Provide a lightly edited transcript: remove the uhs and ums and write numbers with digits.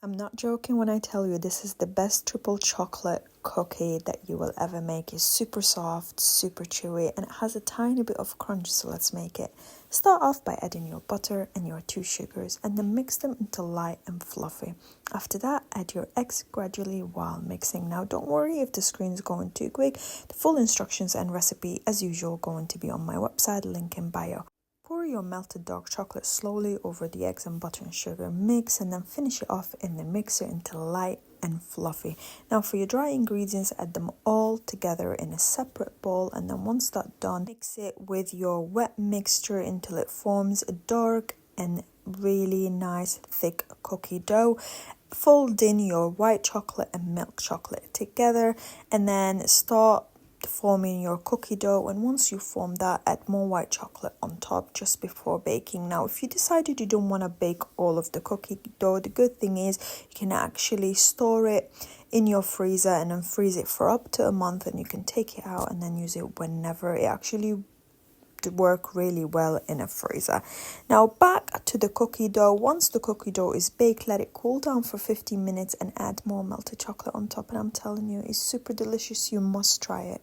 I'm not joking when I tell you this is the best triple chocolate cookie that you will ever make. It's super soft, super chewy, and it has a tiny bit of crunch, so let's make it. Start off by adding your butter and your 2 sugars and then mix them until light and fluffy. After that, add your eggs gradually while mixing. Now don't worry if the screen is going too quick. The full instructions and recipe as usual going to be on my website, link in bio. Pour your melted dark chocolate slowly over the eggs and butter and sugar mix and then finish it off in the mixer until light and fluffy. Now for your dry ingredients, add them all together in a separate bowl, and then once that's done, mix it with your wet mixture until it forms a dark and really nice thick cookie dough. Fold in your white chocolate and milk chocolate together and then start forming your cookie dough, and once you form that, add more white chocolate on top just before baking. Now if you decided you don't want to bake all of the cookie dough, the good thing is you can actually store it in your freezer and then freeze it for up to a month, and you can take it out and then use it whenever. It actually work really well in a freezer. Now back to the cookie dough. Once the cookie dough is baked, let it cool down for 15 minutes and add more melted chocolate on top, and I'm telling you, it's super delicious. You must try it.